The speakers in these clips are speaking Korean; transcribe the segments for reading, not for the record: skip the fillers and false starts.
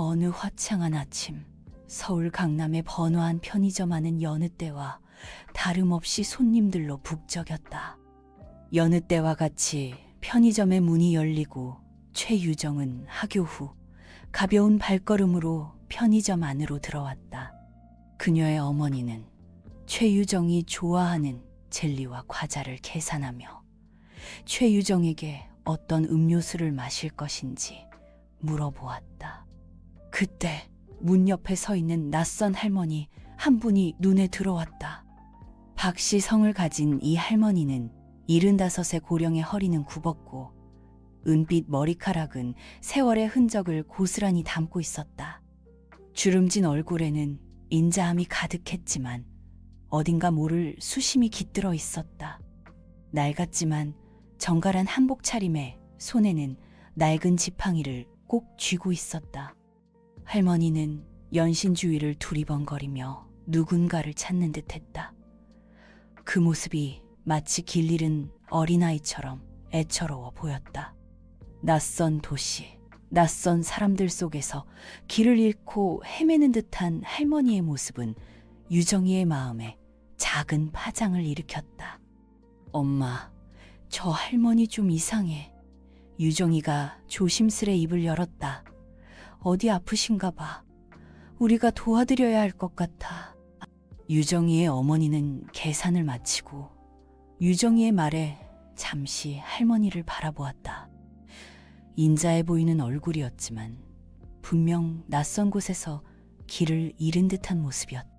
어느 화창한 아침, 서울 강남의 번화한 편의점 안은 여느 때와 다름없이 손님들로 북적였다. 여느 때와 같이 편의점의 문이 열리고 최유정은 하교 후 가벼운 발걸음으로 편의점 안으로 들어왔다. 그녀의 어머니는 최유정이 좋아하는 젤리와 과자를 계산하며 최유정에게 어떤 음료수를 마실 것인지 물어보았다. 그때 문 옆에 서 있는 낯선 할머니 한 분이 눈에 들어왔다. 박씨 성을 가진 이 할머니는 75의 고령의 허리는 굽었고 은빛 머리카락은 세월의 흔적을 고스란히 담고 있었다. 주름진 얼굴에는 인자함이 가득했지만 어딘가 모를 수심이 깃들어 있었다. 낡았지만 정갈한 한복 차림에 손에는 낡은 지팡이를 꼭 쥐고 있었다. 할머니는 연신 주위를 두리번거리며 누군가를 찾는 듯했다. 그 모습이 마치 길 잃은 어린아이처럼 애처로워 보였다. 낯선 도시, 낯선 사람들 속에서 길을 잃고 헤매는 듯한 할머니의 모습은 유정이의 마음에 작은 파장을 일으켰다. 엄마, 저 할머니 좀 이상해. 유정이가 조심스레 입을 열었다. 어디 아프신가 봐. 우리가 도와드려야 할 것 같아. 유정이의 어머니는 계산을 마치고 유정이의 말에 잠시 할머니를 바라보았다. 인자해 보이는 얼굴이었지만 분명 낯선 곳에서 길을 잃은 듯한 모습이었다.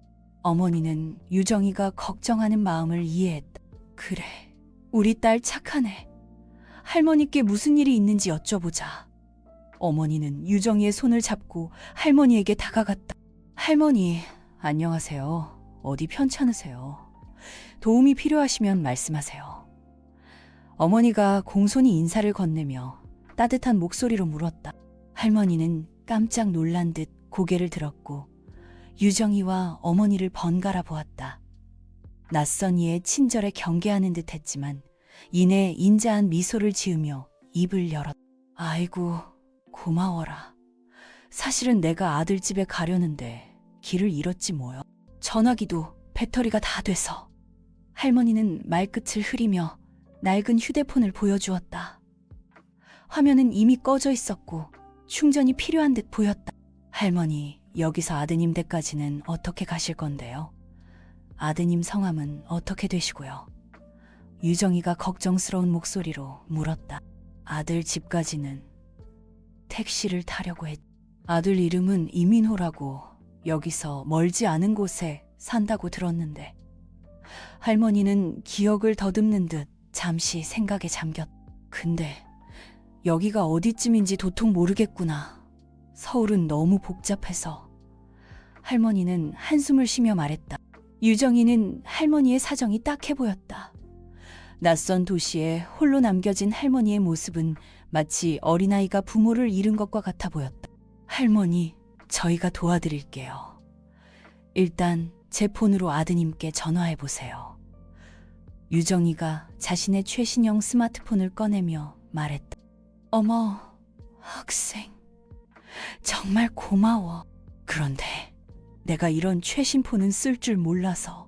어머니는 유정이가 걱정하는 마음을 이해했다. 그래, 우리 딸 착하네. 할머니께 무슨 일이 있는지 여쭤보자. 어머니는 유정이의 손을 잡고 할머니에게 다가갔다. 할머니, 안녕하세요. 어디 편찮으세요? 도움이 필요하시면 말씀하세요. 어머니가 공손히 인사를 건네며 따뜻한 목소리로 물었다. 할머니는 깜짝 놀란 듯 고개를 들었고 유정이와 어머니를 번갈아 보았다. 낯선 이의 친절에 경계하는 듯 했지만 이내 인자한 미소를 지으며 입을 열었다. 아이고, 고마워라. 사실은 내가 아들 집에 가려는데 길을 잃었지 뭐요. 전화기도 배터리가 다 돼서. 할머니는 말끝을 흐리며 낡은 휴대폰을 보여주었다. 화면은 이미 꺼져 있었고 충전이 필요한 듯 보였다. 할머니, 여기서 아드님 댁까지는 어떻게 가실 건데요? 아드님 성함은 어떻게 되시고요? 유정이가 걱정스러운 목소리로 물었다. 아들 집까지는 택시를 타려고 했. 아들 이름은 이민호라고 여기서 멀지 않은 곳에 산다고 들었는데. 할머니는 기억을 더듬는 듯 잠시 생각에 잠겼다. 근데 여기가 어디쯤인지 도통 모르겠구나. 서울은 너무 복잡해서. 할머니는 한숨을 쉬며 말했다. 유정이는 할머니의 사정이 딱해 보였다. 낯선 도시에 홀로 남겨진 할머니의 모습은 마치 어린아이가 부모를 잃은 것과 같아 보였다. 할머니, 저희가 도와드릴게요. 일단 제 폰으로 아드님께 전화해 보세요. 유정이가 자신의 최신형 스마트폰을 꺼내며 말했다. 어머, 학생, 정말 고마워. 그런데 내가 이런 최신 폰은 쓸 줄 몰라서.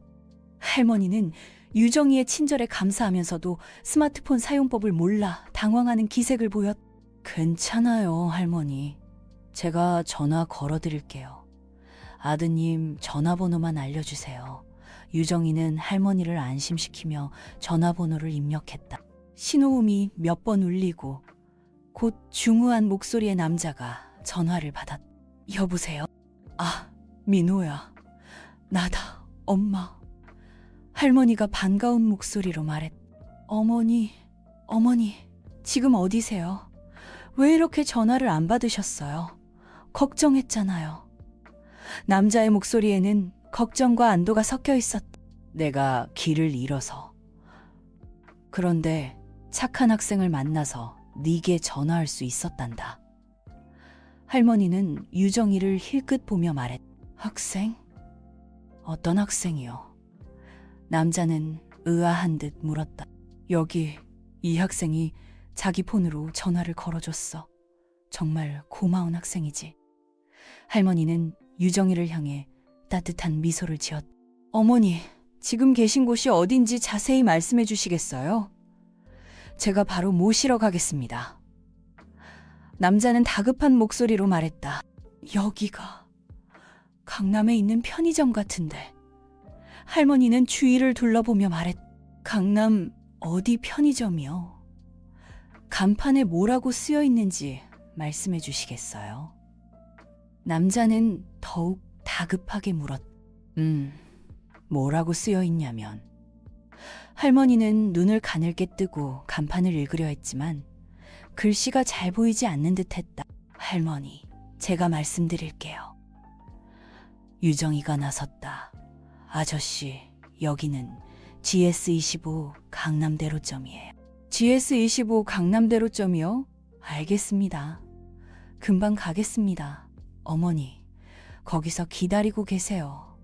할머니는 유정이의 친절에 감사하면서도 스마트폰 사용법을 몰라 당황하는 기색을 보였다. 괜찮아요, 할머니. 제가 전화 걸어드릴게요. 아드님 전화번호만 알려주세요. 유정이는 할머니를 안심시키며 전화번호를 입력했다. 신호음이 몇 번 울리고 곧 중후한 목소리의 남자가 전화를 받았다. 여보세요? 아, 민호야. 나다, 엄마. 할머니가 반가운 목소리로 말했다. 어머니, 지금 어디세요? 왜 이렇게 전화를 안 받으셨어요? 걱정했잖아요. 남자의 목소리에는 걱정과 안도가 섞여 있었다. 내가 길을 잃어서. 그런데 착한 학생을 만나서 네게 전화할 수 있었단다. 할머니는 유정이를 힐끗 보며 말했다. 학생? 어떤 학생이요? 남자는 의아한 듯 물었다. 여기 이 학생이 자기 폰으로 전화를 걸어줬어. 정말 고마운 학생이지. 할머니는 유정이를 향해 따뜻한 미소를 지었다. 어머니, 지금 계신 곳이 어딘지 자세히 말씀해 주시겠어요? 제가 바로 모시러 가겠습니다. 남자는 다급한 목소리로 말했다. 여기가 강남에 있는 편의점 같은데. 할머니는 주위를 둘러보며 말했다. 강남 어디 편의점이요? 간판에 뭐라고 쓰여 있는지 말씀해 주시겠어요? 남자는 더욱 다급하게 물었다. 뭐라고 쓰여 있냐면. 할머니는 눈을 가늘게 뜨고 간판을 읽으려 했지만 글씨가 잘 보이지 않는 듯 했다. 할머니, 제가 말씀드릴게요. 유정이가 나섰다. 아저씨, 여기는 GS25 강남대로점이에요. GS25 강남대로점이요? 알겠습니다. 금방 가겠습니다. 어머니, 거기서 기다리고 계세요.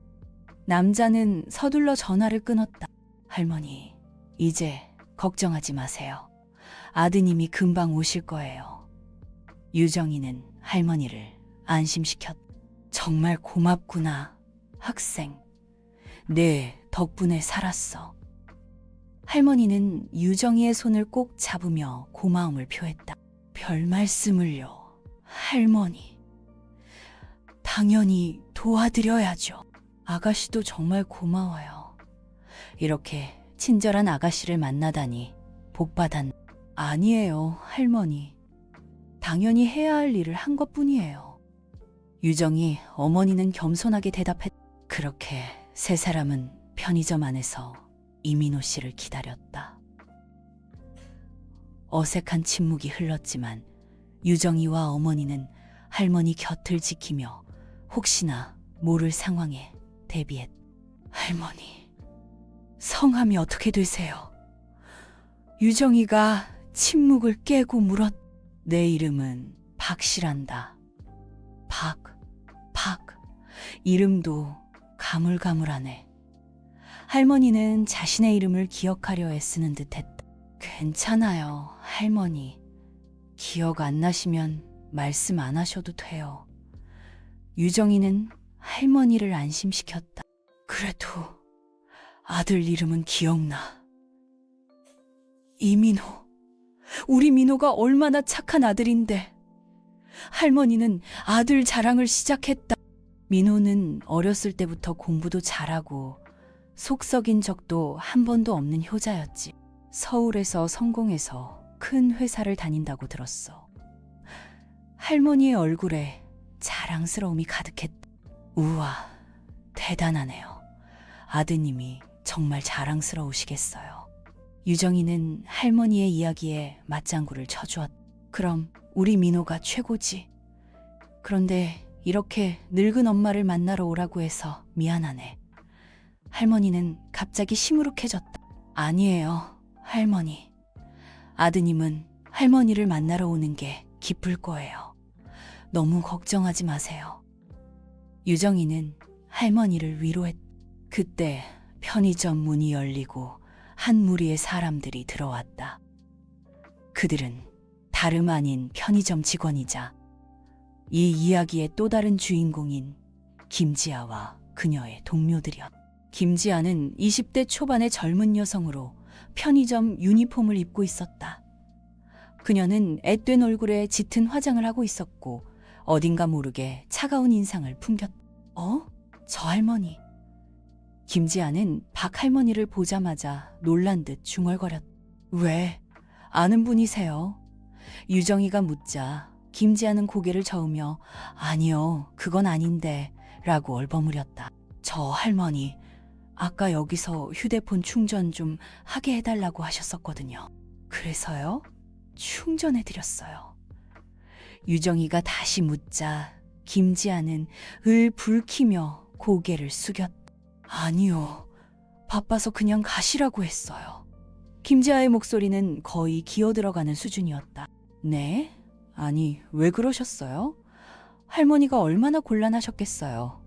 남자는 서둘러 전화를 끊었다. 할머니, 이제 걱정하지 마세요. 아드님이 금방 오실 거예요. 유정이는 할머니를 안심시켰다. 정말 고맙구나, 학생. 네, 덕분에 살았어. 할머니는 유정이의 손을 꼭 잡으며 고마움을 표했다. 별 말씀을요, 할머니. 당연히 도와드려야죠. 아가씨도 정말 고마워요. 이렇게 친절한 아가씨를 만나다니 복받았. 아니에요, 할머니. 당연히 해야 할 일을 한 것뿐이에요. 유정이 어머니는 겸손하게 대답했다. 그렇게 세 사람은 편의점 안에서 이민호 씨를 기다렸다. 어색한 침묵이 흘렀지만 유정이와 어머니는 할머니 곁을 지키며 혹시나 모를 상황에 대비했다. 할머니, 성함이 어떻게 되세요? 유정이가 침묵을 깨고 물었. 내 이름은 박씨란다. 박. 이름도 가물가물하네. 할머니는 자신의 이름을 기억하려 애쓰는 듯했다. 괜찮아요, 할머니. 기억 안 나시면 말씀 안 하셔도 돼요. 유정이는 할머니를 안심시켰다. 그래도 아들 이름은 기억나. 이민호. 우리 민호가 얼마나 착한 아들인데. 할머니는 아들 자랑을 시작했다. 민호는 어렸을 때부터 공부도 잘하고 속 썩인 적도 한 번도 없는 효자였지. 서울에서 성공해서 큰 회사를 다닌다고 들었어. 할머니의 얼굴에 자랑스러움이 가득했다. 우와, 대단하네요. 아드님이 정말 자랑스러우시겠어요. 유정이는 할머니의 이야기에 맞장구를 쳐주었다. 그럼 우리 민호가 최고지. 그런데 이렇게 늙은 엄마를 만나러 오라고 해서 미안하네. 할머니는 갑자기 시무룩해졌다. 아니에요, 할머니. 아드님은 할머니를 만나러 오는 게 기쁠 거예요. 너무 걱정하지 마세요. 유정이는 할머니를 위로했다. 그때 편의점 문이 열리고 한 무리의 사람들이 들어왔다. 그들은 다름 아닌 편의점 직원이자 이 이야기의 또 다른 주인공인 김지아와 그녀의 동료들이었다. 김지아는 20대 초반의 젊은 여성으로 편의점 유니폼을 입고 있었다. 그녀는 앳된 얼굴에 짙은 화장을 하고 있었고 어딘가 모르게 차가운 인상을 풍겼다. 저 할머니. 김지아는 박 할머니를 보자마자 놀란 듯 중얼거렸다. 왜? 아는 분이세요? 유정이가 묻자 김지아는 고개를 저으며 아니요, 그건 아닌데 라고 얼버무렸다. 저 할머니, 아까 여기서 휴대폰 충전 좀 하게 해달라고 하셨었거든요. 그래서요? 충전해드렸어요. 유정이가 다시 묻자 김지아는 을 붉히며 고개를 숙였다. 아니요, 바빠서 그냥 가시라고 했어요. 김지아의 목소리는 거의 기어들어가는 수준이었다. 네? 아니, 왜 그러셨어요? 할머니가 얼마나 곤란하셨겠어요.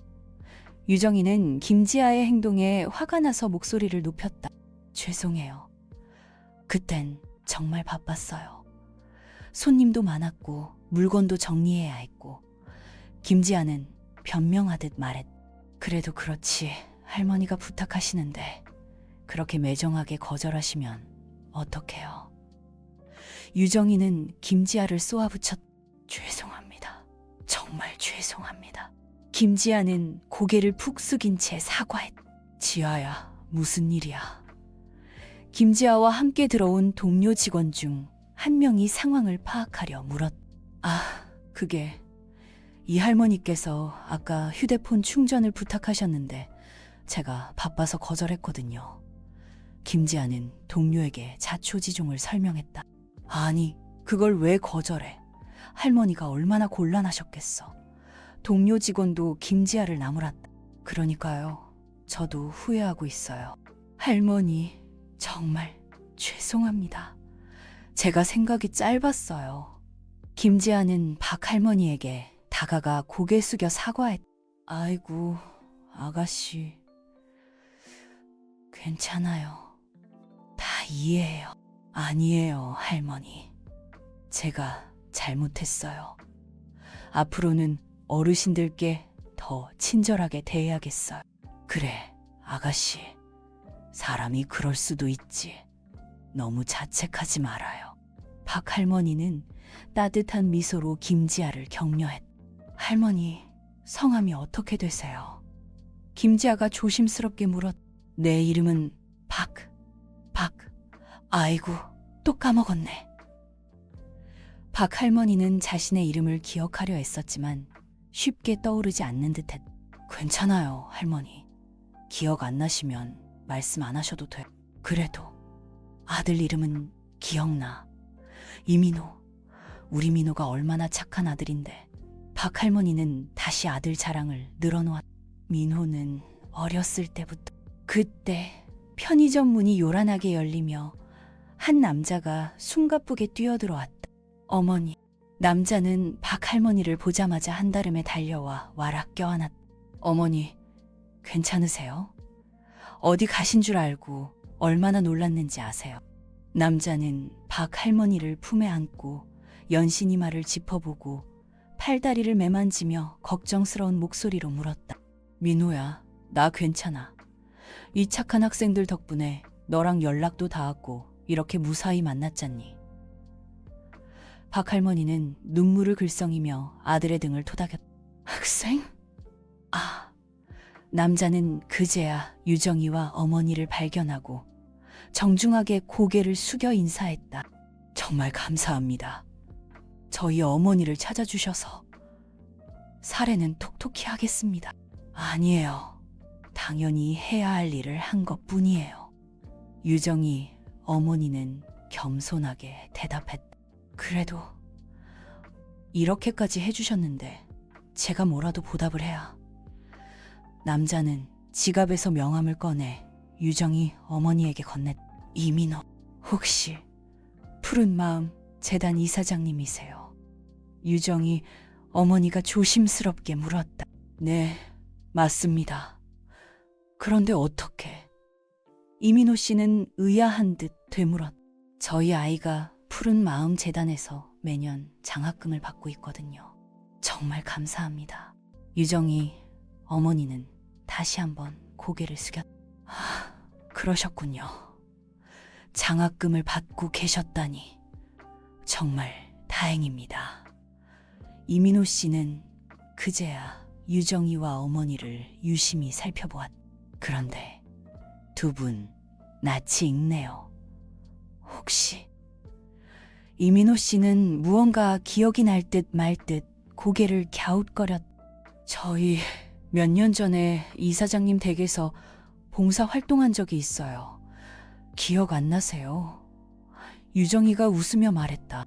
유정이는 김지아의 행동에 화가 나서 목소리를 높였다. 죄송해요. 그땐 정말 바빴어요. 손님도 많았고 물건도 정리해야 했고 김지아는 변명하듯 말했다. 그래도 그렇지, 할머니가 부탁하시는데 그렇게 매정하게 거절하시면 어떡해요. 유정이는 김지아를 쏘아붙였다. 죄송합니다. 정말 죄송합니다. 김지아는 고개를 푹 숙인 채 사과했다. 지아야, 무슨 일이야? 김지아와 함께 들어온 동료 직원 중 한 명이 상황을 파악하려 물었다. 그게 이 할머니께서 아까 휴대폰 충전을 부탁하셨는데 제가 바빠서 거절했거든요. 김지아는 동료에게 자초지종을 설명했다. 아니, 그걸 왜 거절해? 할머니가 얼마나 곤란하셨겠어. 동료 직원도 김지아를 나무랐다. 그러니까요. 저도 후회하고 있어요. 할머니, 정말 죄송합니다. 제가 생각이 짧았어요. 김지아는 박 할머니에게 다가가 고개 숙여 사과했다. 아이고, 아가씨. 괜찮아요. 다 이해해요. 아니에요, 할머니. 제가 잘못했어요. 앞으로는 어르신들께 더 친절하게 대해야겠어요. 그래, 아가씨. 사람이 그럴 수도 있지. 너무 자책하지 말아요. 박 할머니는 따뜻한 미소로 김지아를 격려했다. 할머니, 성함이 어떻게 되세요? 김지아가 조심스럽게 물었다. 내 이름은 아이고, 또 까먹었네. 박 할머니는 자신의 이름을 기억하려 애썼지만 쉽게 떠오르지 않는 듯했다. 괜찮아요, 할머니. 기억 안 나시면 말씀 안 하셔도 돼. 그래도 아들 이름은 기억나. 이민호. 우리 민호가 얼마나 착한 아들인데. 박 할머니는 다시 아들 자랑을 늘어놓았다. 민호는 어렸을 때부터. 그때 편의점 문이 요란하게 열리며 한 남자가 숨가쁘게 뛰어들어왔다. 어머니. 남자는 박 할머니를 보자마자 한달음에 달려와 와락 껴안았다. 어머니, 괜찮으세요? 어디 가신 줄 알고 얼마나 놀랐는지 아세요? 남자는 박 할머니를 품에 안고 연신이 말을 짚어보고 팔다리를 매만지며 걱정스러운 목소리로 물었다. 민호야, 나 괜찮아. 이 착한 학생들 덕분에 너랑 연락도 닿았고 이렇게 무사히 만났잖니. 박 할머니는 눈물을 글썽이며 아들의 등을 토닥였다. 학생? 남자는 그제야 유정이와 어머니를 발견하고 정중하게 고개를 숙여 인사했다. 정말 감사합니다. 저희 어머니를 찾아주셔서. 사례는 톡톡히 하겠습니다. 아니에요. 당연히 해야 할 일을 한 것뿐이에요. 유정이 어머니는 겸손하게 대답했다. 그래도 이렇게까지 해주셨는데 제가 뭐라도 보답을 해야. 남자는 지갑에서 명함을 꺼내 유정이 어머니에게 건넸다. 이민호, 혹시 푸른마음 재단 이사장님이세요? 유정이 어머니가 조심스럽게 물었다. 네, 맞습니다. 그런데 어떻게? 이민호 씨는 의아한 듯 되물었다. 저희 아이가 푸른마음 재단에서 매년 장학금을 받고 있거든요. 정말 감사합니다. 유정이 어머니는 다시 한번 고개를 숙였다. 그러셨군요. 장학금을 받고 계셨다니 정말 다행입니다. 이민호 씨는 그제야 유정이와 어머니를 유심히 살펴보았다. 그런데 두 분 낯이 익네요. 혹시? 이민호 씨는 무언가 기억이 날 듯 말 듯 고개를 갸웃거렸다. 저희 몇 년 전에 이사장님 댁에서 봉사 활동한 적이 있어요. 기억 안 나세요? 유정이가 웃으며 말했다.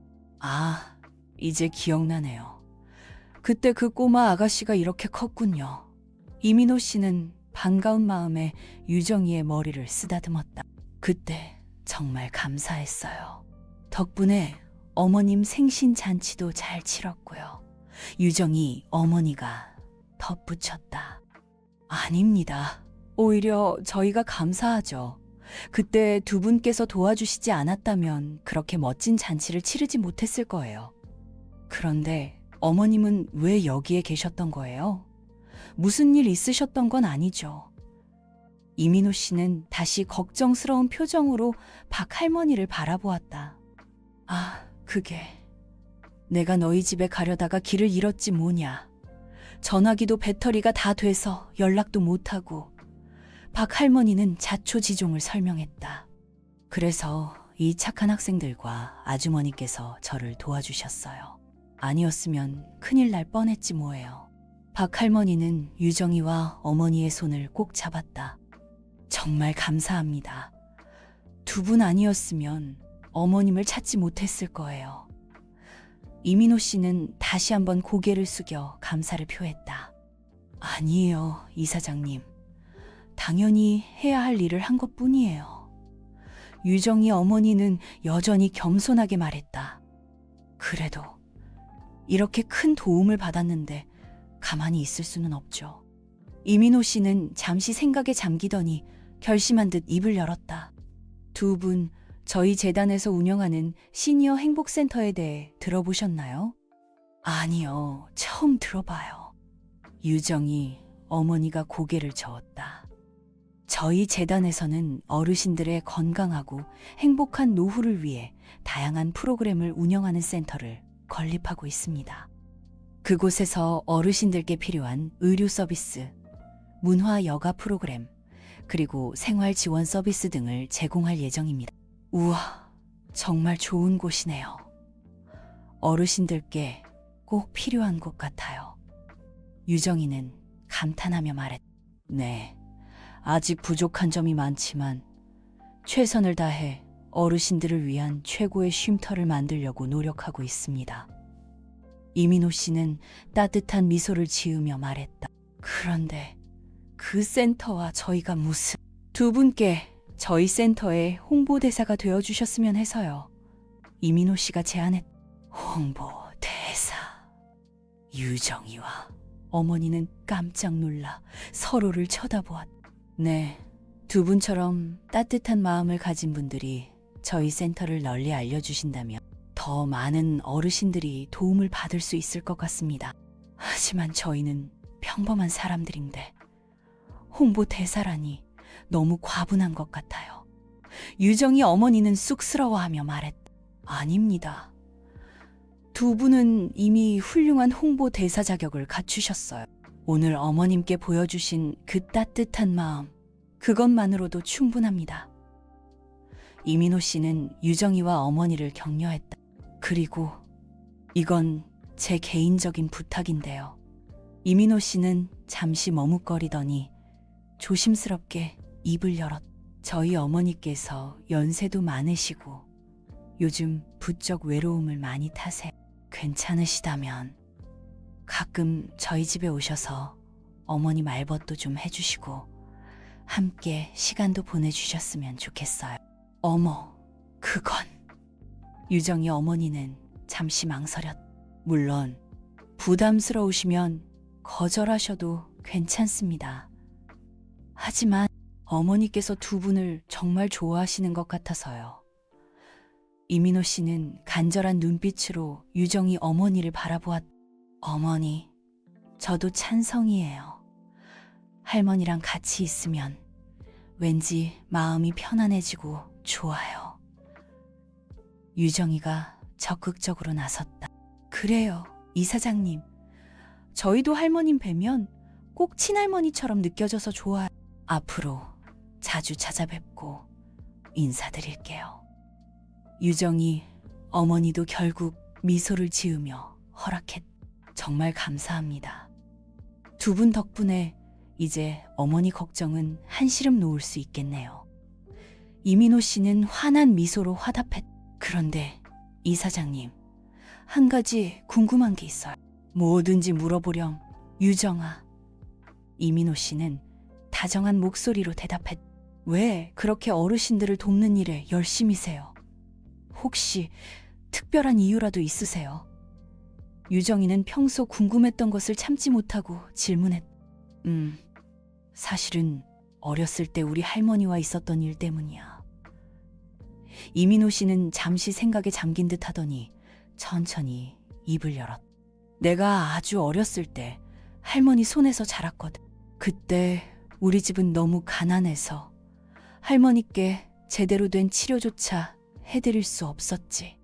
이제 기억나네요. 그때 그 꼬마 아가씨가 이렇게 컸군요. 이민호 씨는 반가운 마음에 유정이의 머리를 쓰다듬었다. 그때 정말 감사했어요. 덕분에 어머님 생신 잔치도 잘 치렀고요. 유정이 어머니가 덧붙였다. 아닙니다. 오히려 저희가 감사하죠. 그때 두 분께서 도와주시지 않았다면 그렇게 멋진 잔치를 치르지 못했을 거예요. 그런데 어머님은 왜 여기에 계셨던 거예요? 무슨 일 있으셨던 건 아니죠? 이민호 씨는 다시 걱정스러운 표정으로 박 할머니를 바라보았다. 아, 그게 내가 너희 집에 가려다가 길을 잃었지 뭐냐. 전화기도 배터리가 다 돼서 연락도 못하고. 박 할머니는 자초지종을 설명했다. 그래서 이 착한 학생들과 아주머니께서 저를 도와주셨어요. 아니었으면 큰일 날 뻔했지 뭐예요. 박 할머니는 유정이와 어머니의 손을 꼭 잡았다. 정말 감사합니다. 두 분 아니었으면 어머님을 찾지 못했을 거예요. 이민호 씨는 다시 한번 고개를 숙여 감사를 표했다. 아니에요, 이사장님. 당연히 해야 할 일을 한 것뿐이에요. 유정이 어머니는 여전히 겸손하게 말했다. 그래도 이렇게 큰 도움을 받았는데 가만히 있을 수는 없죠. 이민호 씨는 잠시 생각에 잠기더니 결심한 듯 입을 열었다. 두 분 저희 재단에서 운영하는 시니어 행복센터에 대해 들어보셨나요? 아니요, 처음 들어봐요. 유정이 어머니가 고개를 저었다. 저희 재단에서는 어르신들의 건강하고 행복한 노후를 위해 다양한 프로그램을 운영하는 센터를 건립하고 있습니다. 그곳에서 어르신들께 필요한 의료 서비스, 문화 여가 프로그램, 그리고 생활 지원 서비스 등을 제공할 예정입니다. 우와, 정말 좋은 곳이네요. 어르신들께 꼭 필요한 곳 같아요. 유정이는 감탄하며 말했다. 네, 아직 부족한 점이 많지만 최선을 다해 어르신들을 위한 최고의 쉼터를 만들려고 노력하고 있습니다. 이민호 씨는 따뜻한 미소를 지으며 말했다. 그런데 그 센터와 저희가 무슨... 두 분께 저희 센터의 홍보대사가 되어주셨으면 해서요. 이민호 씨가 제안했다. 홍보대사... 유정이와 어머니는 깜짝 놀라 서로를 쳐다보았다. 네, 두 분처럼 따뜻한 마음을 가진 분들이 저희 센터를 널리 알려주신다면 더 많은 어르신들이 도움을 받을 수 있을 것 같습니다. 하지만 저희는 평범한 사람들인데 홍보대사라니 너무 과분한 것 같아요. 유정이 어머니는 쑥스러워하며 말했다. 아닙니다. 두 분은 이미 훌륭한 홍보대사 자격을 갖추셨어요. 오늘 어머님께 보여주신 그 따뜻한 마음, 그것만으로도 충분합니다. 이민호 씨는 유정이와 어머니를 격려했다. 그리고 이건 제 개인적인 부탁인데요. 이민호 씨는 잠시 머뭇거리더니 조심스럽게 입을 열었다. 저희 어머니께서 연세도 많으시고 요즘 부쩍 외로움을 많이 타세요. 괜찮으시다면 가끔 저희 집에 오셔서 어머니 말벗도 좀 해주시고 함께 시간도 보내주셨으면 좋겠어요. 어머, 그건... 유정이 어머니는 잠시 망설였다. 물론 부담스러우시면 거절하셔도 괜찮습니다. 하지만 어머니께서 두 분을 정말 좋아하시는 것 같아서요. 이민호 씨는 간절한 눈빛으로 유정이 어머니를 바라보았다. 어머니, 저도 찬성이에요. 할머니랑 같이 있으면 왠지 마음이 편안해지고 좋아요. 유정이가 적극적으로 나섰다. 그래요, 이사장님. 저희도 할머님 뵈면 꼭 친할머니처럼 느껴져서 좋아요. 앞으로 자주 찾아뵙고 인사드릴게요. 유정이 어머니도 결국 미소를 지으며 허락했다. 정말 감사합니다. 두 분 덕분에 이제 어머니 걱정은 한시름 놓을 수 있겠네요. 이민호 씨는 환한 미소로 화답했다. 그런데 이사장님, 한 가지 궁금한 게 있어요. 뭐든지 물어보렴, 유정아. 이민호 씨는 다정한 목소리로 대답했다. 왜 그렇게 어르신들을 돕는 일에 열심히세요? 혹시 특별한 이유라도 있으세요? 유정이는 평소 궁금했던 것을 참지 못하고 질문했다. 사실은 어렸을 때 우리 할머니와 있었던 일 때문이야. 이민호 씨는 잠시 생각에 잠긴 듯 하더니 천천히 입을 열었다. 내가 아주 어렸을 때 할머니 손에서 자랐거든. 그때 우리 집은 너무 가난해서 할머니께 제대로 된 치료조차 해드릴 수 없었지.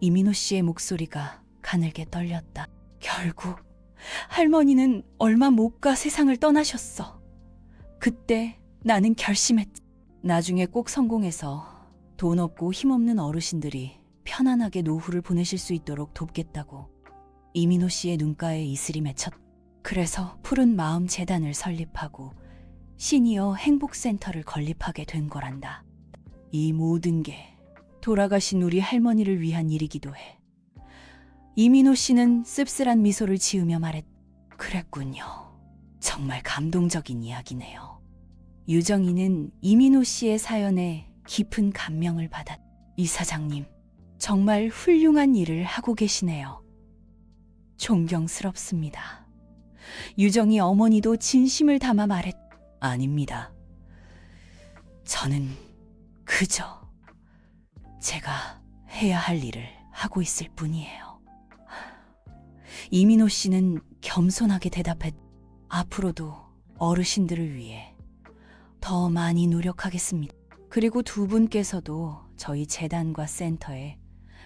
이민호 씨의 목소리가 가늘게 떨렸다. 결국 할머니는 얼마 못 가 세상을 떠나셨어. 그때 나는 결심했지. 나중에 꼭 성공해서 돈 없고 힘없는 어르신들이 편안하게 노후를 보내실 수 있도록 돕겠다고. 이민호 씨의 눈가에 이슬이 맺혔. 그래서 푸른 마음 재단을 설립하고 시니어 행복센터를 건립하게 된 거란다. 이 모든 게 돌아가신 우리 할머니를 위한 일이기도 해. 이민호 씨는 씁쓸한 미소를 지으며 말했. 그랬군요. 정말 감동적인 이야기네요. 유정이는 이민호 씨의 사연에 깊은 감명을 받았. 이사장님, 정말 훌륭한 일을 하고 계시네요. 존경스럽습니다. 유정이 어머니도 진심을 담아 말했. 아닙니다. 저는 그저 제가 해야 할 일을 하고 있을 뿐이에요. 이민호 씨는 겸손하게 대답했. 앞으로도 어르신들을 위해 더 많이 노력하겠습니다. 그리고 두 분께서도 저희 재단과 센터에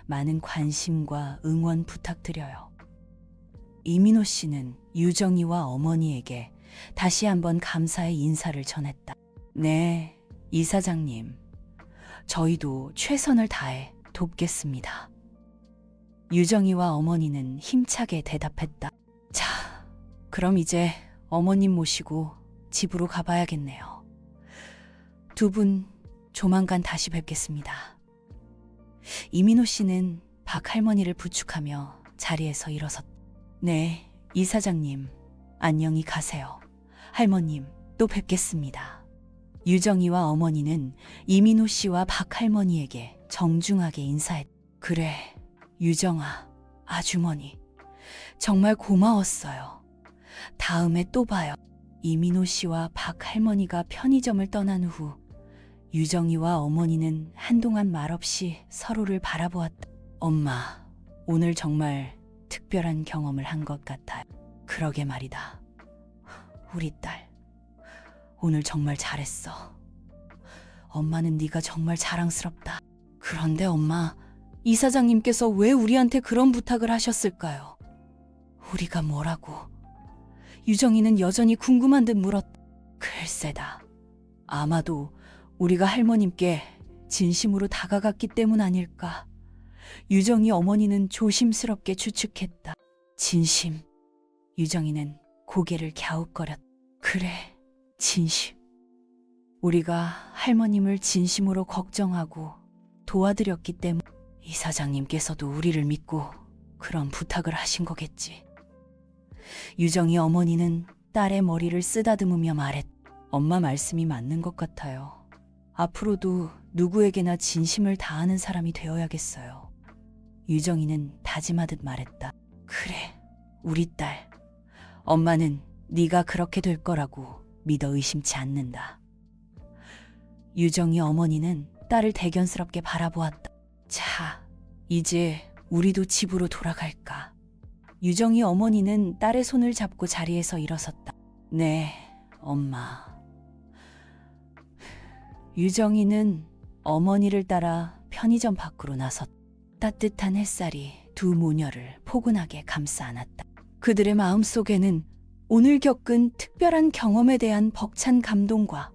많은 관심과 응원 부탁드려요. 이민호 씨는 유정이와 어머니에게 다시 한번 감사의 인사를 전했다. 네, 이사장님. 저희도 최선을 다해 돕겠습니다. 유정이와 어머니는 힘차게 대답했다. 자, 그럼 이제 어머님 모시고 집으로 가봐야겠네요. 두 분 조만간 다시 뵙겠습니다. 이민호 씨는 박 할머니를 부축하며 자리에서 일어섰다. 네, 이사장님. 안녕히 가세요. 할머님, 또 뵙겠습니다. 유정이와 어머니는 이민호 씨와 박 할머니에게 정중하게 인사했다. 그래, 유정아, 아주머니. 정말 고마웠어요. 다음에 또 봐요. 이민호 씨와 박 할머니가 편의점을 떠난 후 유정이와 어머니는 한동안 말없이 서로를 바라보았다. 엄마, 오늘 정말 특별한 경험을 한 것 같아요. 그러게 말이다. 우리 딸, 오늘 정말 잘했어. 엄마는 네가 정말 자랑스럽다. 그런데 엄마, 이사장님께서 왜 우리한테 그런 부탁을 하셨을까요? 우리가 뭐라고? 유정이는 여전히 궁금한 듯 물었다. 글쎄다. 아마도 우리가 할머님께 진심으로 다가갔기 때문 아닐까. 유정이 어머니는 조심스럽게 추측했다. 진심. 유정이는 고개를 갸웃거렸다. 그래, 진심. 우리가 할머님을 진심으로 걱정하고 도와드렸기 때문. 이사장님께서도 우리를 믿고 그런 부탁을 하신 거겠지. 유정이 어머니는 딸의 머리를 쓰다듬으며 말했다. 엄마 말씀이 맞는 것 같아요. 앞으로도 누구에게나 진심을 다하는 사람이 되어야겠어요. 유정이는 다짐하듯 말했다. 그래, 우리 딸. 엄마는 네가 그렇게 될 거라고 믿어 의심치 않는다. 유정이 어머니는 딸을 대견스럽게 바라보았다. 자, 이제 우리도 집으로 돌아갈까? 유정이 어머니는 딸의 손을 잡고 자리에서 일어섰다. 네, 엄마. 유정이는 어머니를 따라 편의점 밖으로 나섰다. 따뜻한 햇살이 두 모녀를 포근하게 감싸 안았다. 그들의 마음속에는 오늘 겪은 특별한 경험에 대한 벅찬 감동과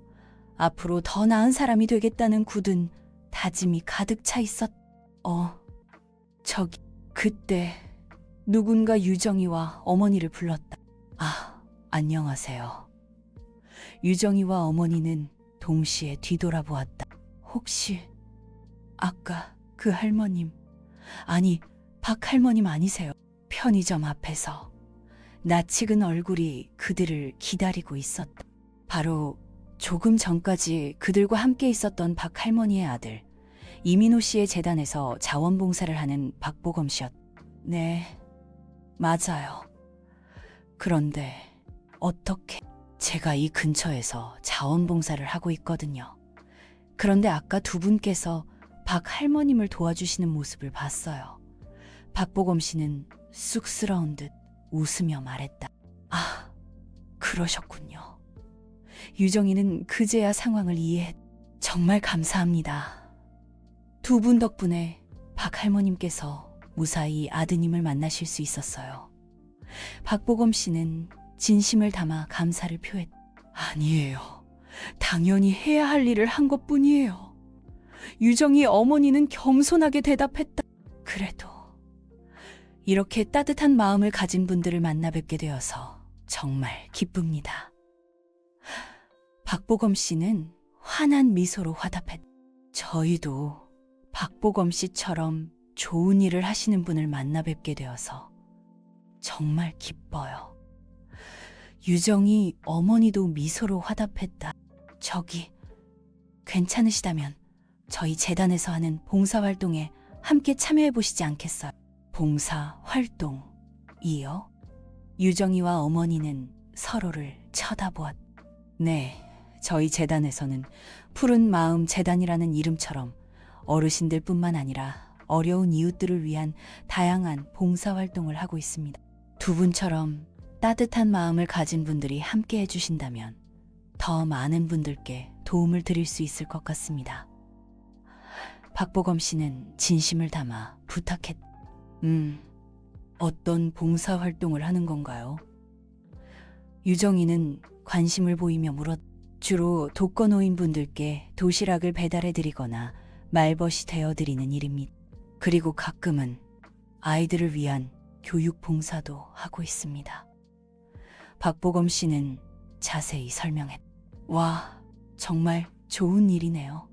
앞으로 더 나은 사람이 되겠다는 굳은 다짐이 가득 차 있었다. 저기, 그때 누군가 유정이와 어머니를 불렀다. 아, 안녕하세요. 유정이와 어머니는 동시에 뒤돌아보았다. 혹시 아까 그 할머님, 아니 박 할머님 아니세요? 편의점 앞에서 낯익은 얼굴이 그들을 기다리고 있었다. 바로 조금 전까지 그들과 함께 있었던 박 할머니의 아들 이민호 씨의 재단에서 자원봉사를 하는 박보검 씨였다. 네, 맞아요. 그런데 어떻게? 제가 이 근처에서 자원봉사를 하고 있거든요. 그런데 아까 두 분께서 박 할머님을 도와주시는 모습을 봤어요. 박보검 씨는 쑥스러운 듯 웃으며 말했다. 아, 그러셨군요. 유정이는 그제야 상황을 이해했다. 정말 감사합니다. 두 분 덕분에 박 할머님께서 무사히 아드님을 만나실 수 있었어요. 박보검 씨는 진심을 담아 감사를 표했다. 아니에요. 당연히 해야 할 일을 한 것뿐이에요. 유정이 어머니는 겸손하게 대답했다. 그래도 이렇게 따뜻한 마음을 가진 분들을 만나 뵙게 되어서 정말 기쁩니다. 박보검 씨는 환한 미소로 화답했다. 저희도 박보검 씨처럼 좋은 일을 하시는 분을 만나 뵙게 되어서 정말 기뻐요. 유정이 어머니도 미소로 화답했다. 저기, 괜찮으시다면 저희 재단에서 하는 봉사활동에 함께 참여해 보시지 않겠어요? 봉사활동이요? 유정이와 어머니는 서로를 쳐다보았다. 네, 저희 재단에서는 푸른 마음 재단이라는 이름처럼 어르신들뿐만 아니라 어려운 이웃들을 위한 다양한 봉사활동을 하고 있습니다. 두 분처럼 따뜻한 마음을 가진 분들이 함께 해주신다면 더 많은 분들께 도움을 드릴 수 있을 것 같습니다. 박보검 씨는 진심을 담아 부탁했다. 어떤 봉사활동을 하는 건가요? 유정이는 관심을 보이며 물었다. 주로 독거노인분들께 도시락을 배달해드리거나 말벗이 되어드리는 일입니다. 그리고 가끔은 아이들을 위한 교육 봉사도 하고 있습니다. 박보검 씨는 자세히 설명했다. 와, 정말 좋은 일이네요.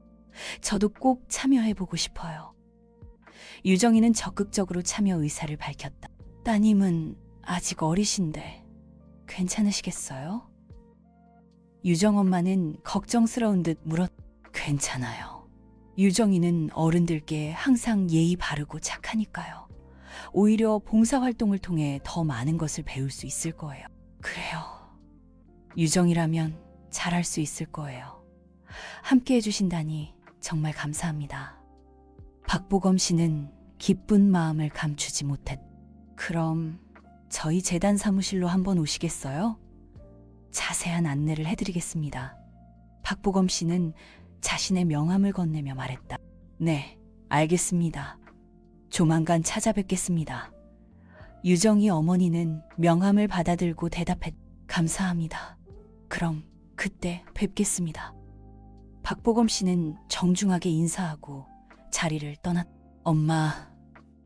저도 꼭 참여해보고 싶어요. 유정이는 적극적으로 참여 의사를 밝혔다. 따님은 아직 어리신데 괜찮으시겠어요? 유정 엄마는 걱정스러운 듯 물었다. 괜찮아요. 유정이는 어른들께 항상 예의 바르고 착하니까요. 오히려 봉사활동을 통해 더 많은 것을 배울 수 있을 거예요. 그래요. 유정이라면 잘할 수 있을 거예요. 함께 해주신다니 정말 감사합니다. 박보검 씨는 기쁜 마음을 감추지 못했다. 그럼 저희 재단 사무실로 한번 오시겠어요? 자세한 안내를 해드리겠습니다. 박보검 씨는 자신의 명함을 건네며 말했다. 네, 알겠습니다. 조만간 찾아뵙겠습니다. 유정이 어머니는 명함을 받아들고 대답했다. 감사합니다. 그럼 그때 뵙겠습니다. 박보검 씨는 정중하게 인사하고 자리를 떠났다. 엄마,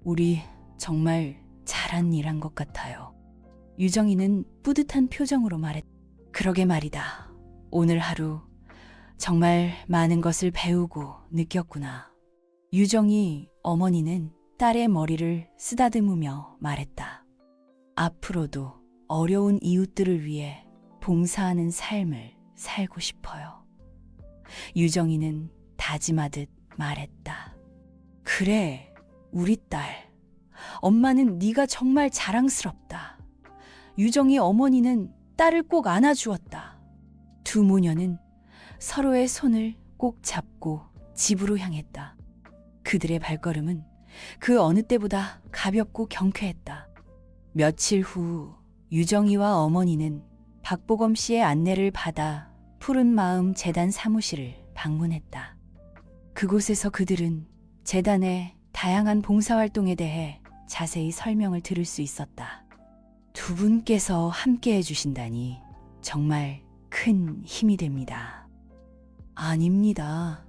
우리 정말 잘한 일 한 것 같아요. 유정이는 뿌듯한 표정으로 말했다. 그러게 말이다. 오늘 하루 정말 많은 것을 배우고 느꼈구나. 유정이 어머니는 딸의 머리를 쓰다듬으며 말했다. 앞으로도 어려운 이웃들을 위해 봉사하는 삶을 살고 싶어요. 유정이는 다짐하듯 말했다. 그래, 우리 딸. 엄마는 네가 정말 자랑스럽다. 유정이 어머니는 딸을 꼭 안아주었다. 두 모녀는 서로의 손을 꼭 잡고 집으로 향했다. 그들의 발걸음은 그 어느 때보다 가볍고 경쾌했다. 며칠 후 유정이와 어머니는 박보검 씨의 안내를 받아 푸른마음 재단 사무실을 방문했다. 그곳에서 그들은 재단의 다양한 봉사활동에 대해 자세히 설명을 들을 수 있었다. 두 분께서 함께 해주신다니 정말 큰 힘이 됩니다. 아닙니다.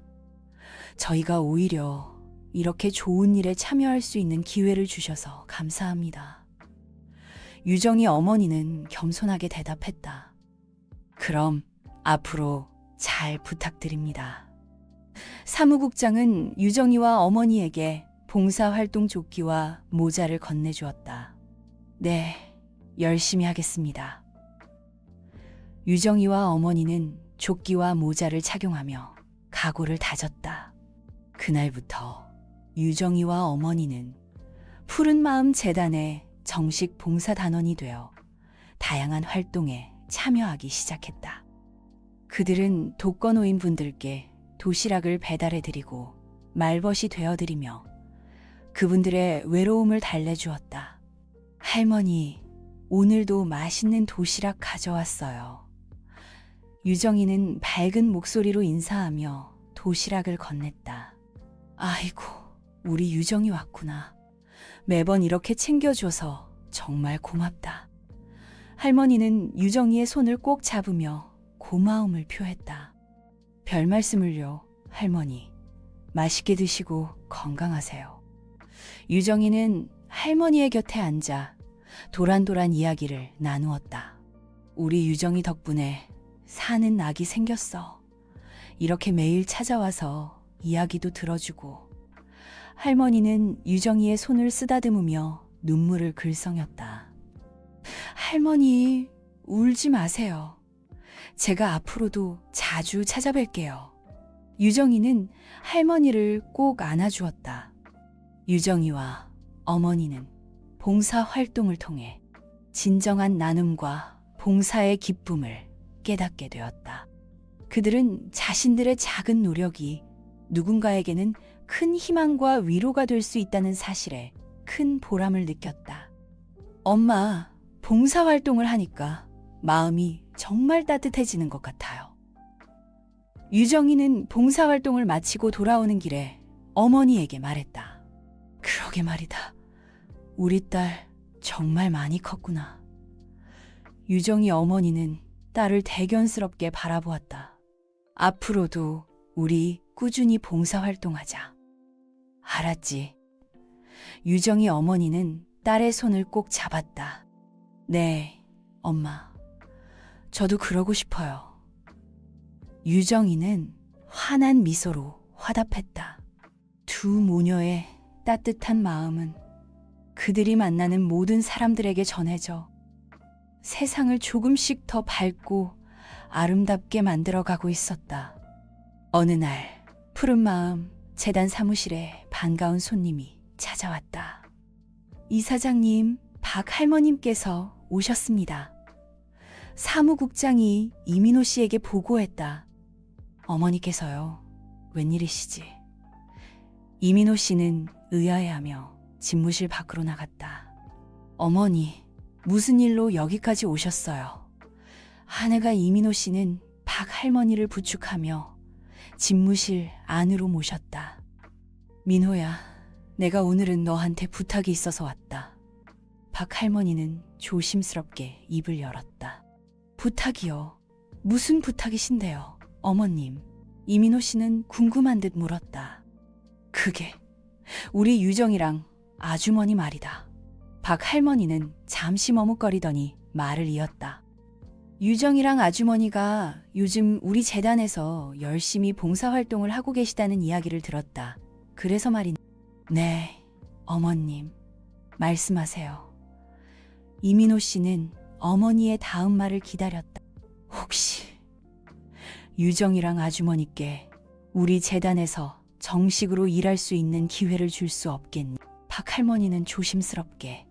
저희가 오히려 이렇게 좋은 일에 참여할 수 있는 기회를 주셔서 감사합니다. 유정이 어머니는 겸손하게 대답했다. 그럼 앞으로 잘 부탁드립니다. 사무국장은 유정이와 어머니에게 봉사활동 조끼와 모자를 건네주었다. 네, 열심히 하겠습니다. 유정이와 어머니는 조끼와 모자를 착용하며 각오를 다졌다. 그날부터 유정이와 어머니는 푸른마음 재단의 정식 봉사단원이 되어 다양한 활동에 참여하기 시작했다. 그들은 독거노인분들께 도시락을 배달해드리고 말벗이 되어드리며 그분들의 외로움을 달래주었다. 할머니, 오늘도 맛있는 도시락 가져왔어요. 유정이는 밝은 목소리로 인사하며 도시락을 건넸다. 아이고, 우리 유정이 왔구나. 매번 이렇게 챙겨줘서 정말 고맙다. 할머니는 유정이의 손을 꼭 잡으며 고마움을 표했다. 별 말씀을요, 할머니. 맛있게 드시고 건강하세요. 유정이는 할머니의 곁에 앉아 도란도란 이야기를 나누었다. 우리 유정이 덕분에 사는 낙이 생겼어. 이렇게 매일 찾아와서 이야기도 들어주고. 할머니는 유정이의 손을 쓰다듬으며 눈물을 글썽였다. 할머니, 울지 마세요. 제가 앞으로도 자주 찾아뵐게요. 유정이는 할머니를 꼭 안아주었다. 유정이와 어머니는 봉사 활동을 통해 진정한 나눔과 봉사의 기쁨을 깨닫게 되었다. 그들은 자신들의 작은 노력이 누군가에게는 큰 희망과 위로가 될 수 있다는 사실에 큰 보람을 느꼈다. 엄마, 봉사활동을 하니까 마음이 정말 따뜻해지는 것 같아요. 유정이는 봉사활동을 마치고 돌아오는 길에 어머니에게 말했다. 그러게 말이다. 우리 딸 정말 많이 컸구나. 유정이 어머니는 딸을 대견스럽게 바라보았다. 앞으로도 우리 꾸준히 봉사활동하자. 알았지? 유정이 어머니는 딸의 손을 꼭 잡았다. 네, 엄마. 저도 그러고 싶어요. 유정이는 환한 미소로 화답했다. 두 모녀의 따뜻한 마음은 그들이 만나는 모든 사람들에게 전해져 세상을 조금씩 더 밝고 아름답게 만들어가고 있었다. 어느 날 푸른마음 재단 사무실에 반가운 손님이 찾아왔다. 이사장님, 박 할머님께서 오셨습니다. 사무국장이 이민호 씨에게 보고했다. 어머니께서요. 웬일이시지? 이민호 씨는 의아해하며 집무실 밖으로 나갔다. 어머니, 무슨 일로 여기까지 오셨어요? 아내가 이민호 씨는 박 할머니를 부축하며 집무실 안으로 모셨다. 민호야, 내가 오늘은 너한테 부탁이 있어서 왔다. 박 할머니는 조심스럽게 입을 열었다. 부탁이요? 무슨 부탁이신데요, 어머님? 이민호 씨는 궁금한 듯 물었다. 그게 우리 유정이랑 아주머니 말이다. 박 할머니는 잠시 머뭇거리더니 말을 이었다. 유정이랑 아주머니가 요즘 우리 재단에서 열심히 봉사활동을 하고 계시다는 이야기를 들었다. 그래서 말인. 네, 어머님, 말씀하세요. 이민호 씨는 어머니의 다음 말을 기다렸다. 혹시 유정이랑 아주머니께 우리 재단에서 정식으로 일할 수 있는 기회를 줄 수 없겠니? 박 할머니는 조심스럽게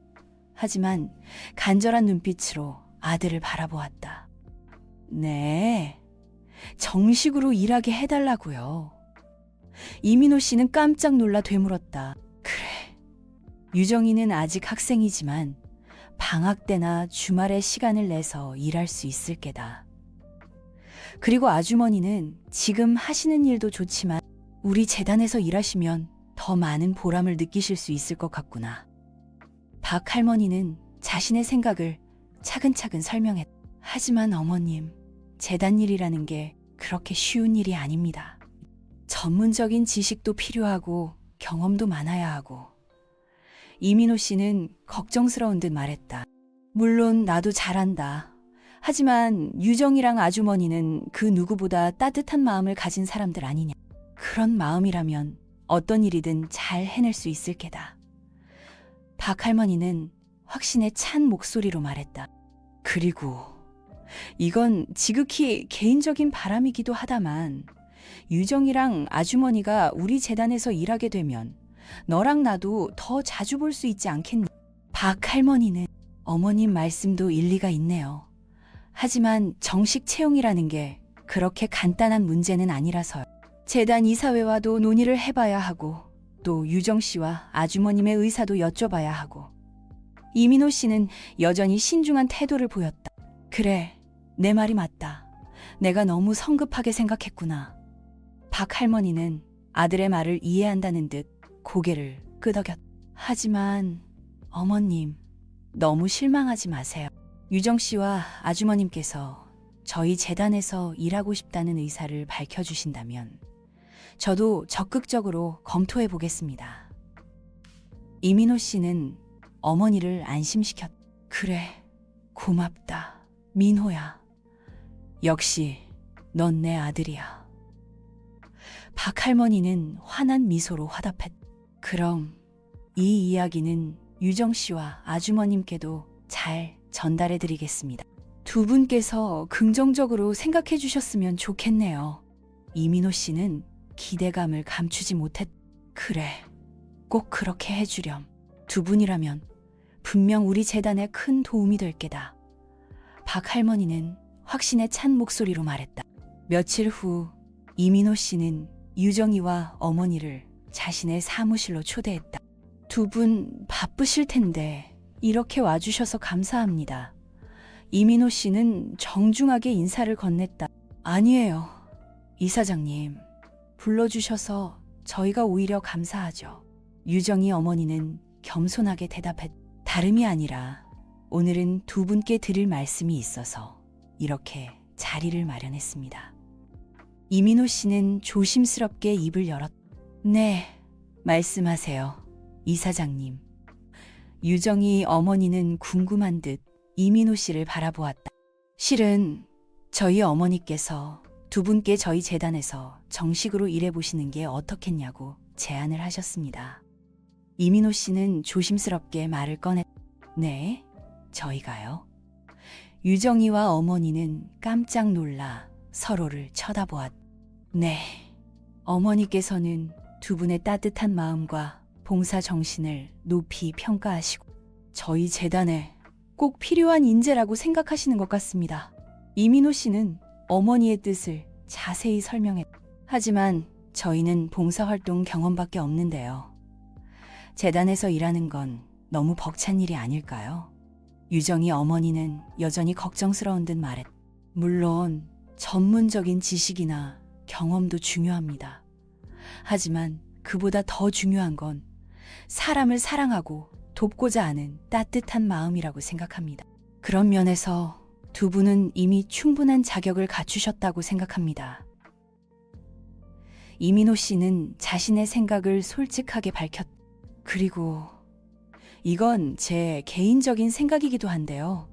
하지만 간절한 눈빛으로 아들을 바라보았다. 네, 정식으로 일하게 해달라고요. 이민호 씨는 깜짝 놀라 되물었다. 그래, 유정이는 아직 학생이지만 방학 때나 주말에 시간을 내서 일할 수 있을 게다. 그리고 아주머니는 지금 하시는 일도 좋지만 우리 재단에서 일하시면 더 많은 보람을 느끼실 수 있을 것 같구나. 박 할머니는 자신의 생각을 차근차근 설명했다. 하지만 어머님, 재단 일이라는 게 그렇게 쉬운 일이 아닙니다. 전문적인 지식도 필요하고 경험도 많아야 하고. 이민호 씨는 걱정스러운 듯 말했다. 물론 나도 잘한다. 하지만 유정이랑 아주머니는 그 누구보다 따뜻한 마음을 가진 사람들 아니냐. 그런 마음이라면 어떤 일이든 잘 해낼 수 있을 게다. 박 할머니는 확신에 찬 목소리로 말했다. 그리고 이건 지극히 개인적인 바람이기도 하다만 유정이랑 아주머니가 우리 재단에서 일하게 되면 너랑 나도 더 자주 볼 수 있지 않겠니? 박 할머니는 어머님 말씀도 일리가 있네요. 하지만 정식 채용이라는 게 그렇게 간단한 문제는 아니라서요. 재단 이사회와도 논의를 해봐야 하고 또 유정 씨와 아주머님의 의사도 여쭤봐야 하고 이민호 씨는 여전히 신중한 태도를 보였다. 그래, 내 말이 맞다. 내가 너무 성급하게 생각했구나. 박 할머니는 아들의 말을 이해한다는 듯 고개를 끄덕였다. 하지만 어머님, 너무 실망하지 마세요. 유정 씨와 아주머님께서 저희 재단에서 일하고 싶다는 의사를 밝혀주신다면 저도 적극적으로 검토해 보겠습니다. 이민호 씨는 어머니를 안심시켰다. 그래, 고맙다. 민호야. 역시 넌 내 아들이야. 박 할머니는 환한 미소로 화답했다. 그럼 이 이야기는 유정 씨와 아주머님께도 잘 전달해 드리겠습니다. 두 분께서 긍정적으로 생각해 주셨으면 좋겠네요. 이민호 씨는 기대감을 감추지 못했. 그래, 꼭 그렇게 해주렴. 두 분이라면 분명 우리 재단에 큰 도움이 될 게다. 박 할머니는 확신에 찬 목소리로 말했다. 며칠 후 이민호 씨는 유정이와 어머니를 자신의 사무실로 초대했다. 두 분 바쁘실 텐데 이렇게 와주셔서 감사합니다. 이민호 씨는 정중하게 인사를 건넸다. 아니에요, 이사장님. 불러주셔서 저희가 오히려 감사하죠. 유정이 어머니는 겸손하게 대답했다. 다름이 아니라 오늘은 두 분께 드릴 말씀이 있어서 이렇게 자리를 마련했습니다. 이민호 씨는 조심스럽게 입을 열었다. 네, 말씀하세요, 이사장님. 유정이 어머니는 궁금한 듯 이민호 씨를 바라보았다. 실은 저희 어머니께서 두 분께 저희 재단에서 정식으로 일해보시는 게 어떻겠냐고 제안을 하셨습니다. 이민호 씨는 조심스럽게 말을 꺼냈다. 네, 저희가요? 유정이와 어머니는 깜짝 놀라 서로를 쳐다보았다. 네, 어머니께서는 두 분의 따뜻한 마음과 봉사 정신을 높이 평가하시고 저희 재단에 꼭 필요한 인재라고 생각하시는 것 같습니다. 이민호 씨는 어머니의 뜻을 자세히 설명했다. 하지만 저희는 봉사활동 경험밖에 없는데요. 재단에서 일하는 건 너무 벅찬 일이 아닐까요? 유정이 어머니는 여전히 걱정스러운 듯 말했다. 물론 전문적인 지식이나 경험도 중요합니다. 하지만 그보다 더 중요한 건 사람을 사랑하고 돕고자 하는 따뜻한 마음이라고 생각합니다. 그런 면에서 두 분은 이미 충분한 자격을 갖추셨다고 생각합니다. 이민호 씨는 자신의 생각을 솔직하게 밝혔다. 그리고 이건 제 개인적인 생각이기도 한데요.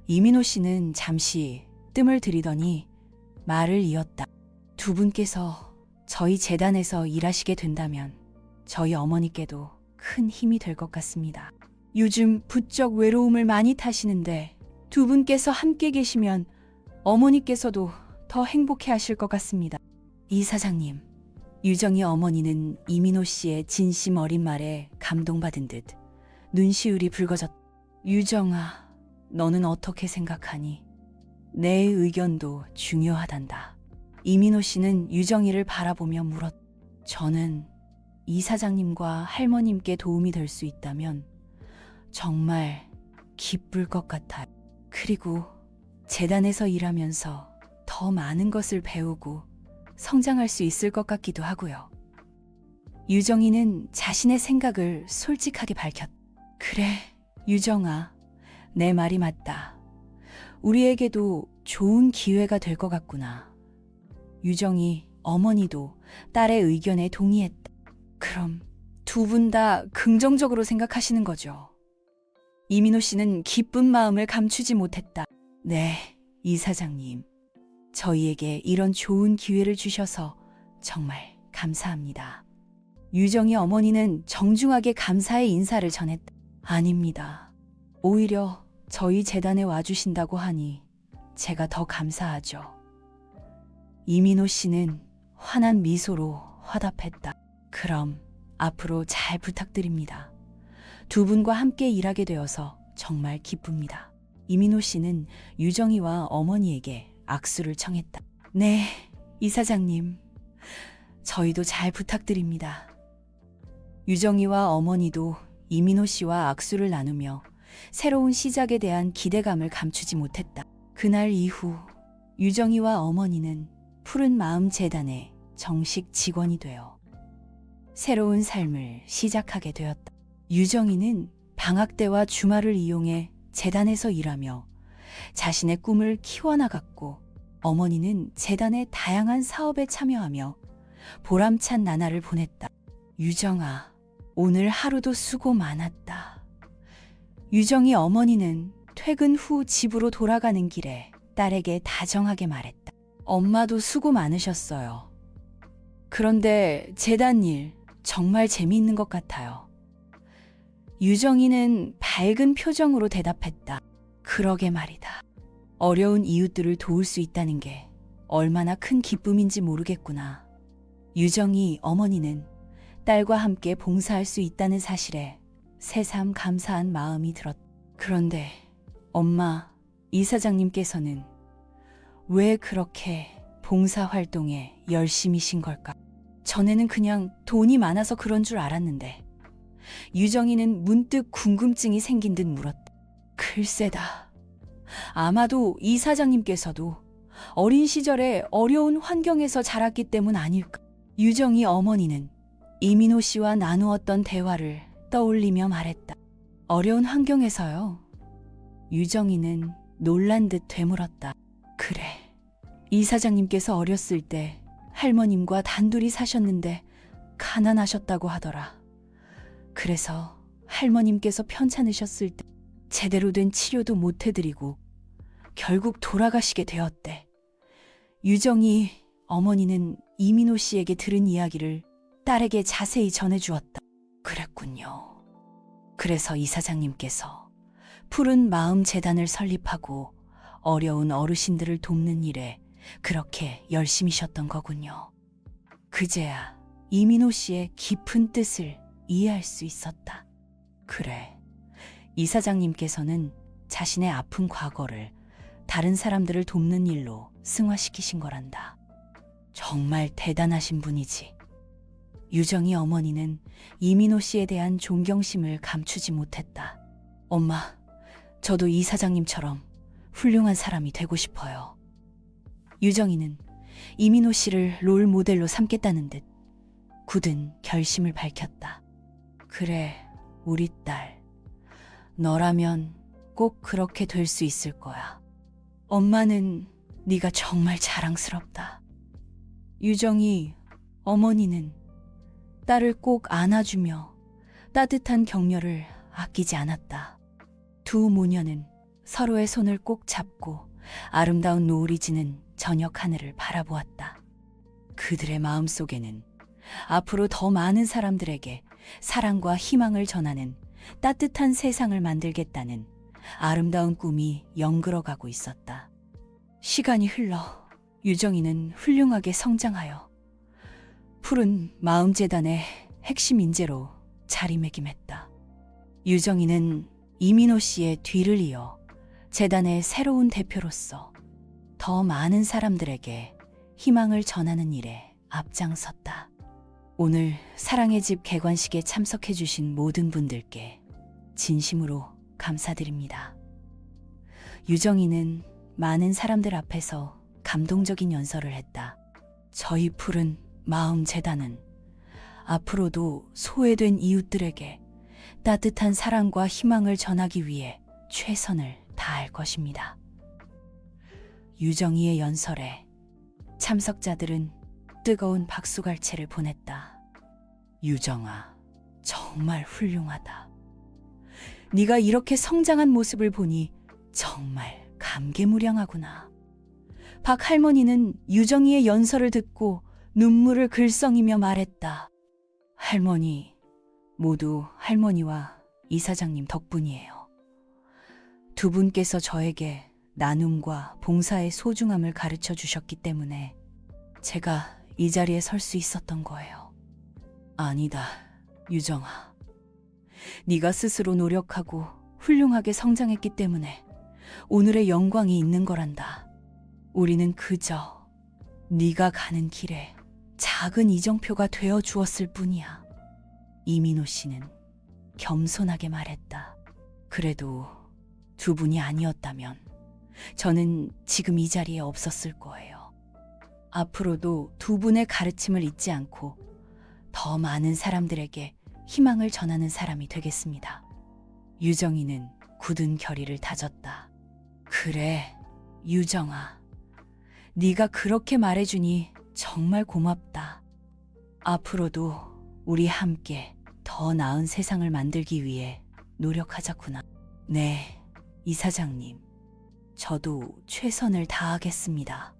이민호 씨는 잠시 뜸을 들이더니 말을 이었다. 두 분께서 저희 재단에서 일하시게 된다면 저희 어머니께도 큰 힘이 될 것 같습니다. 요즘 부쩍 외로움을 많이 타시는데 두 분께서 함께 계시면 어머니께서도 더 행복해 하실 것 같습니다. 이사장님, 유정이 어머니는 이민호 씨의 진심 어린 말에 감동받은 듯 눈시울이 붉어졌다. 유정아, 너는 어떻게 생각하니? 내 의견도 중요하단다. 이민호 씨는 유정이를 바라보며 물었다. 저는 이사장님과 할머님께 도움이 될 수 있다면 정말 기쁠 것 같아요. 그리고 재단에서 일하면서 더 많은 것을 배우고 성장할 수 있을 것 같기도 하고요. 유정이는 자신의 생각을 솔직하게 밝혔다. 그래, 유정아, 내 말이 맞다. 우리에게도 좋은 기회가 될 것 같구나. 유정이 어머니도 딸의 의견에 동의했다. 그럼 두 분 다 긍정적으로 생각하시는 거죠? 이민호 씨는 기쁜 마음을 감추지 못했다. 네, 이사장님. 저희에게 이런 좋은 기회를 주셔서 정말 감사합니다. 유정이 어머니는 정중하게 감사의 인사를 전했다. 아닙니다. 오히려 저희 재단에 와주신다고 하니 제가 더 감사하죠. 이민호 씨는 환한 미소로 화답했다. 그럼 앞으로 잘 부탁드립니다. 두 분과 함께 일하게 되어서 정말 기쁩니다. 이민호 씨는 유정이와 어머니에게 악수를 청했다. 네, 이사장님. 저희도 잘 부탁드립니다. 유정이와 어머니도 이민호 씨와 악수를 나누며 새로운 시작에 대한 기대감을 감추지 못했다. 그날 이후 유정이와 어머니는 푸른 마음 재단의 정식 직원이 되어 새로운 삶을 시작하게 되었다. 유정이는 방학 때와 주말을 이용해 재단에서 일하며 자신의 꿈을 키워나갔고, 어머니는 재단의 다양한 사업에 참여하며 보람찬 나날을 보냈다. 유정아, 오늘 하루도 수고 많았다. 유정이 어머니는 퇴근 후 집으로 돌아가는 길에 딸에게 다정하게 말했다. 엄마도 수고 많으셨어요. 그런데 재단 일 정말 재미있는 것 같아요. 유정이는 밝은 표정으로 대답했다. 그러게 말이다. 어려운 이웃들을 도울 수 있다는 게 얼마나 큰 기쁨인지 모르겠구나. 유정이 어머니는 딸과 함께 봉사할 수 있다는 사실에 새삼 감사한 마음이 들었다. 그런데 엄마, 이사장님께서는 왜 그렇게 봉사활동에 열심이신 걸까? 전에는 그냥 돈이 많아서 그런 줄 알았는데. 유정이는 문득 궁금증이 생긴 듯 물었다. 글쎄다. 아마도 이사장님께서도 어린 시절에 어려운 환경에서 자랐기 때문 아닐까? 유정이 어머니는 이민호 씨와 나누었던 대화를 떠올리며 말했다. 어려운 환경에서요? 유정이는 놀란 듯 되물었다. 그래. 이사장님께서 어렸을 때 할머님과 단둘이 사셨는데 가난하셨다고 하더라. 그래서 할머님께서 편찮으셨을 때 제대로 된 치료도 못 해드리고 결국 돌아가시게 되었대. 유정이 어머니는 이민호 씨에게 들은 이야기를 딸에게 자세히 전해주었다. 그랬군요. 그래서 이사장님께서 푸른 마음 재단을 설립하고 어려운 어르신들을 돕는 일에 그렇게 열심히셨던 거군요. 그제야 이민호 씨의 깊은 뜻을 이해할 수 있었다. 그래, 이사장님께서는 자신의 아픈 과거를 다른 사람들을 돕는 일로 승화시키신 거란다. 정말 대단하신 분이지. 유정이 어머니는 이민호 씨에 대한 존경심을 감추지 못했다. 엄마, 저도 이사장님처럼 훌륭한 사람이 되고 싶어요. 유정이는 이민호 씨를 롤 모델로 삼겠다는 듯 굳은 결심을 밝혔다. 그래, 우리 딸. 너라면 꼭 그렇게 될 수 있을 거야. 엄마는 네가 정말 자랑스럽다. 유정이 어머니는 딸을 꼭 안아주며 따뜻한 격려를 아끼지 않았다. 두 모녀는 서로의 손을 꼭 잡고 아름다운 노을이 지는 저녁 하늘을 바라보았다. 그들의 마음속에는 앞으로 더 많은 사람들에게 사랑과 희망을 전하는 따뜻한 세상을 만들겠다는 아름다운 꿈이 연그러가고 있었다. 시간이 흘러 유정이는 훌륭하게 성장하여 푸른 마음재단의 핵심 인재로 자리매김했다. 유정이는 이민호 씨의 뒤를 이어 재단의 새로운 대표로서 더 많은 사람들에게 희망을 전하는 일에 앞장섰다. 오늘 사랑의 집 개관식에 참석해 주신 모든 분들께 진심으로 감사드립니다. 유정이는 많은 사람들 앞에서 감동적인 연설을 했다. 저희 푸른 마음 재단은 앞으로도 소외된 이웃들에게 따뜻한 사랑과 희망을 전하기 위해 최선을 다할 것입니다. 유정이의 연설에 참석자들은 뜨거운 박수갈채를 보냈다. 유정아, 정말 훌륭하다. 네가 이렇게 성장한 모습을 보니 정말 감개무량하구나. 박 할머니는 유정이의 연설을 듣고 눈물을 글썽이며 말했다. 할머니, 모두 할머니와 이사장님 덕분이에요. 두 분께서 저에게 나눔과 봉사의 소중함을 가르쳐 주셨기 때문에 제가 이 자리에 설 수 있었던 거예요. 아니다, 유정아. 네가 스스로 노력하고 훌륭하게 성장했기 때문에 오늘의 영광이 있는 거란다. 우리는 그저 네가 가는 길에 작은 이정표가 되어 주었을 뿐이야. 이민호 씨는 겸손하게 말했다. 그래도 두 분이 아니었다면 저는 지금 이 자리에 없었을 거예요. 앞으로도 두 분의 가르침을 잊지 않고 더 많은 사람들에게 희망을 전하는 사람이 되겠습니다. 유정이는 굳은 결의를 다졌다. 그래, 유정아. 네가 그렇게 말해주니 정말 고맙다. 앞으로도 우리 함께 더 나은 세상을 만들기 위해 노력하자꾸나. 네, 이사장님. 저도 최선을 다하겠습니다.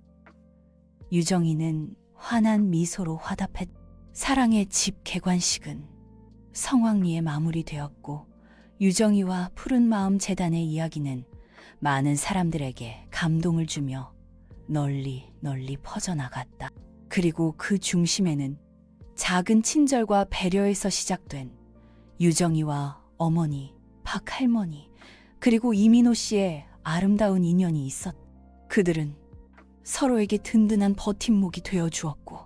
유정이는 환한 미소로 화답했다. 사랑의 집 개관식은 성황리에 마무리되었고 유정이와 푸른 마음 재단의 이야기는 많은 사람들에게 감동을 주며 널리 널리 퍼져나갔다. 그리고 그 중심에는 작은 친절과 배려에서 시작된 유정이와 어머니, 박할머니, 그리고 이민호 씨의 아름다운 인연이 있었다. 그들은 서로에게 든든한 버팀목이 되어 주었고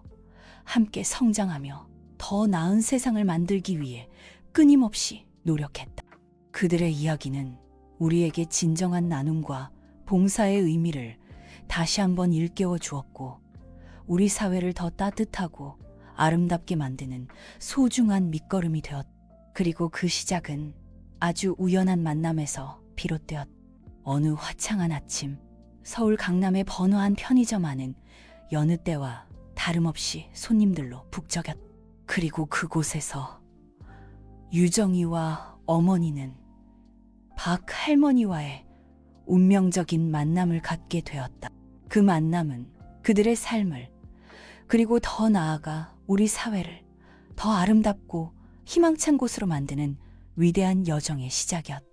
함께 성장하며 더 나은 세상을 만들기 위해 끊임없이 노력했다. 그들의 이야기는 우리에게 진정한 나눔과 봉사의 의미를 다시 한번 일깨워 주었고 우리 사회를 더 따뜻하고 아름답게 만드는 소중한 밑거름이 되었다. 그리고 그 시작은 아주 우연한 만남에서 비롯되었다. 어느 화창한 아침, 서울 강남의 번화한 편의점 안은 여느 때와 다름없이 손님들로 북적였다. 그리고 그곳에서 유정이와 어머니는 박 할머니와의 운명적인 만남을 갖게 되었다. 그 만남은 그들의 삶을, 그리고 더 나아가 우리 사회를 더 아름답고 희망찬 곳으로 만드는 위대한 여정의 시작이었다.